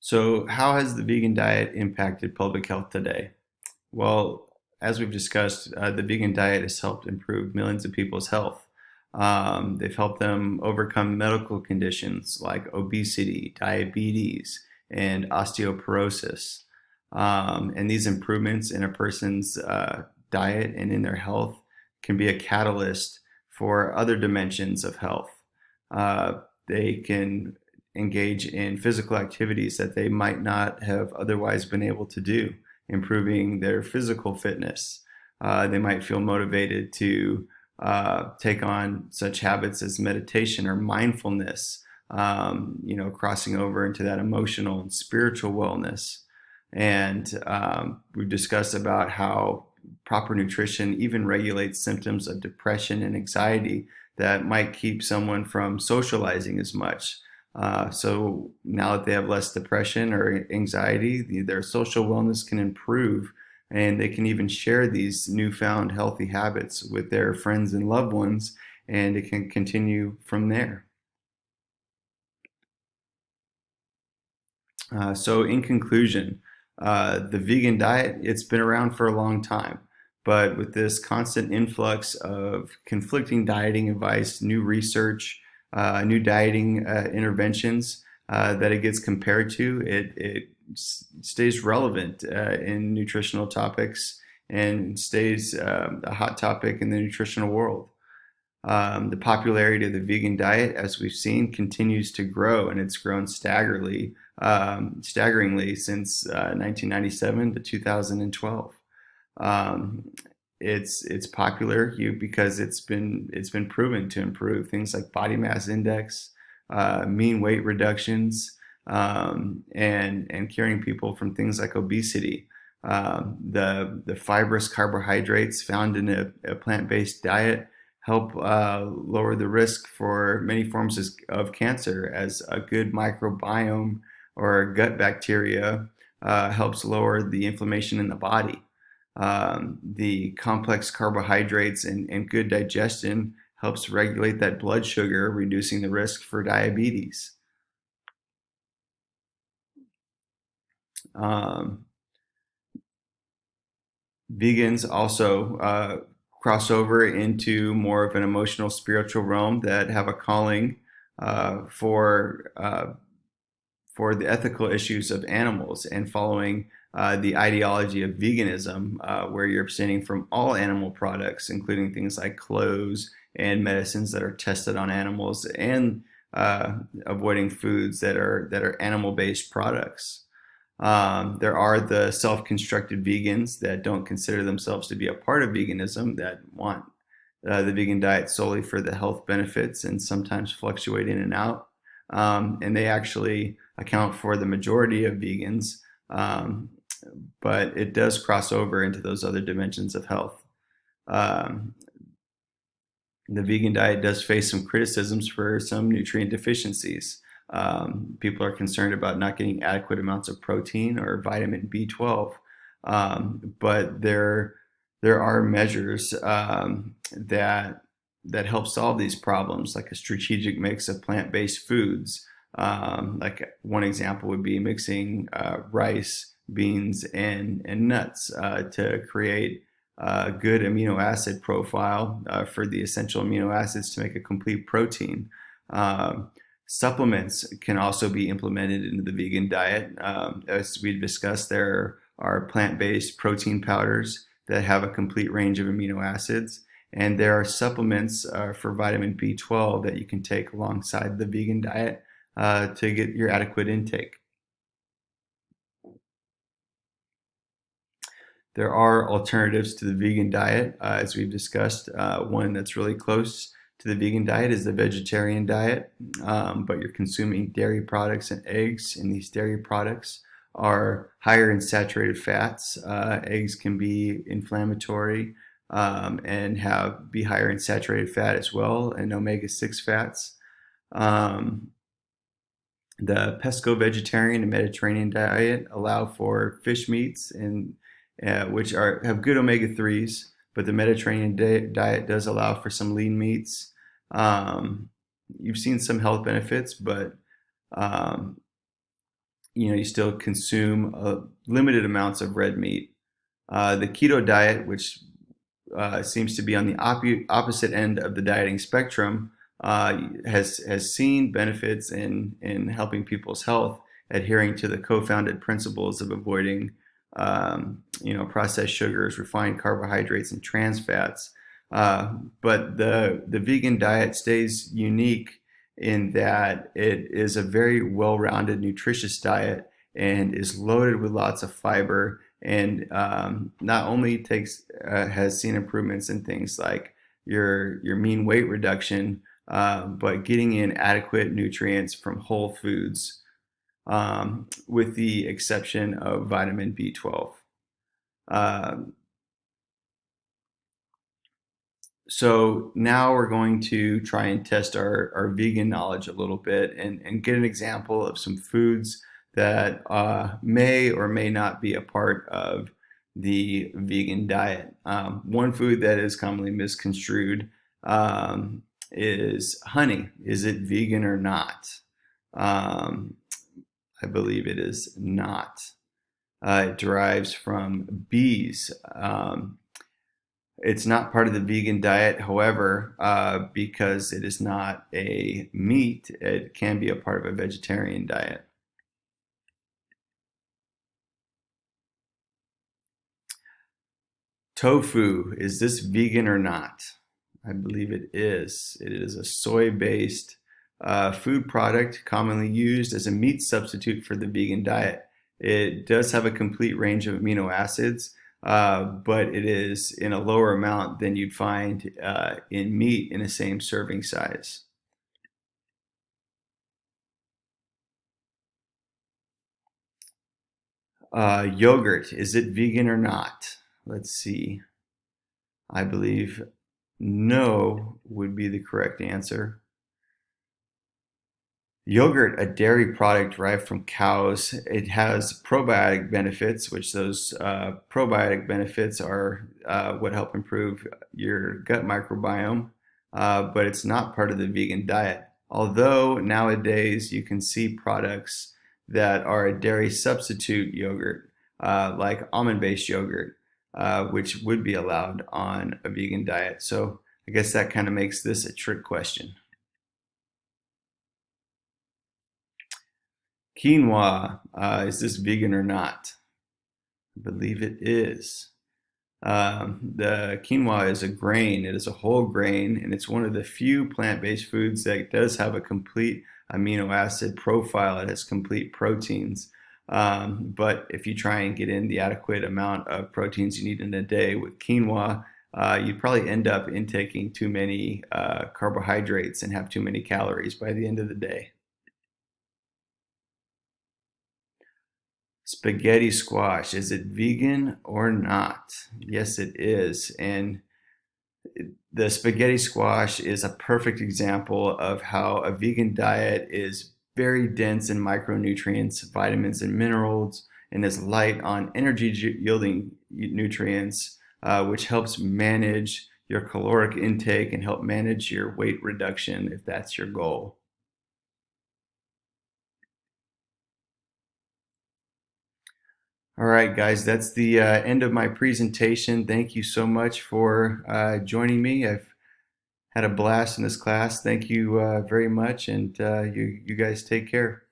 So, how has the vegan diet impacted public health today? Well, as we've discussed, the vegan diet has helped improve millions of people's health. They've helped them overcome medical conditions like obesity, diabetes, and osteoporosis. And these improvements in a person's diet and in their health can be a catalyst for other dimensions of health. They can engage in physical activities that they might not have otherwise been able to do, improving their physical fitness. They might feel motivated to take on such habits as meditation or mindfulness, crossing over into that emotional and spiritual wellness. And we've discussed about how proper nutrition even regulates symptoms of depression and anxiety that might keep someone from socializing as much. So now that they have less depression or anxiety, their social wellness can improve, and they can even share these newfound healthy habits with their friends and loved ones, and it can continue from there. So in conclusion, the vegan diet, it's been around for a long time, but with this constant influx of conflicting dieting advice, new research, new dieting interventions that it gets compared to, it stays relevant in nutritional topics and stays a hot topic in the nutritional world. The popularity of the vegan diet, as we've seen, continues to grow, and it's grown staggeringly since 1997 to 2012. Um, it's popular because it's been proven to improve things like body mass index, mean weight reductions, and curing people from things like obesity. The fibrous carbohydrates found in a plant-based diet help lower the risk for many forms of cancer, as a good microbiome or gut bacteria helps lower the inflammation in the body. The complex carbohydrates and good digestion helps regulate that blood sugar, reducing the risk for diabetes. Um, Vegans also cross over into more of an emotional, spiritual realm that have a calling for the ethical issues of animals and following the ideology of veganism, where you're abstaining from all animal products, including things like clothes and medicines that are tested on animals, and avoiding foods that are animal-based products. There are the self-constructed vegans that don't consider themselves to be a part of veganism, that want the vegan diet solely for the health benefits and sometimes fluctuate in and out. And they actually account for the majority of vegans, um, but it does cross over into those other dimensions of health. Um, the vegan diet does face some criticisms for some nutrient deficiencies. People are concerned about not getting adequate amounts of protein or vitamin B12, but there are measures that help solve these problems, like a strategic mix of plant-based foods. Like one example would be mixing rice, beans, and nuts to create a good amino acid profile for the essential amino acids to make a complete protein. Um, Supplements can also be implemented into the vegan diet. As we discussed, there are plant-based protein powders that have a complete range of amino acids. And there are supplements for vitamin B12 that you can take alongside the vegan diet to get your adequate intake. There are alternatives to the vegan diet, as we've discussed. One that's really close to the vegan diet is the vegetarian diet, but you're consuming dairy products and eggs, and these dairy products are higher in saturated fats. Eggs can be inflammatory and be higher in saturated fat as well, and omega-6 fats. Um, the pesco vegetarian and Mediterranean diet allow for fish meats, and which have good omega-3s, but the Mediterranean diet does allow for some lean meats. Um, you've seen some health benefits, but um, you still consume limited amounts of red meat. The keto diet, which seems to be on the opposite end of the dieting spectrum, has seen benefits in helping people's health, adhering to the co-founded principles of avoiding processed sugars, refined carbohydrates, and trans fats. But the vegan diet stays unique in that it is a very well-rounded, nutritious diet and is loaded with lots of fiber, and not only has seen improvements in things like your mean weight reduction, but getting in adequate nutrients from whole foods, with the exception of vitamin B12. Uh, so now we're going to try and test our vegan knowledge a little bit, and get an example of some foods that may or may not be a part of the vegan diet. One food that is commonly misconstrued is honey. Is it vegan or not? Um, I believe it is not. It derives from bees. It's not part of the vegan diet, however, because it is not a meat, it can be a part of a vegetarian diet. Tofu, is this vegan or not? I believe it is. It is a soy-based food product commonly used as a meat substitute for the vegan diet. It does have a complete range of amino acids, but it is in a lower amount than you'd find in meat in the same serving size. Yogurt, is it vegan or not? Let's see. I believe no would be the correct answer. Yogurt, a dairy product derived from cows, it has probiotic benefits, which those probiotic benefits are what help improve your gut microbiome, but it's not part of the vegan diet. Although nowadays you can see products that are a dairy substitute yogurt, like almond-based yogurt, which would be allowed on a vegan diet. So I guess that kind of makes this a trick question. Quinoa, is this vegan or not? I believe it is. The quinoa is a grain. It is a whole grain, and it's one of the few plant-based foods that does have a complete amino acid profile. It has complete proteins. But if you try and get in the adequate amount of proteins you need in a day with quinoa, you'd probably end up intaking too many carbohydrates and have too many calories by the end of the day. Spaghetti squash, is it vegan or not? Yes, it is. And the spaghetti squash is a perfect example of how a vegan diet is very dense in micronutrients, vitamins, and minerals, and is light on energy yielding nutrients, which helps manage your caloric intake and help manage your weight reduction if that's your goal. All right, guys, that's the end of my presentation. Thank you so much for joining me. I've had a blast in this class. Thank you very much, and you guys take care.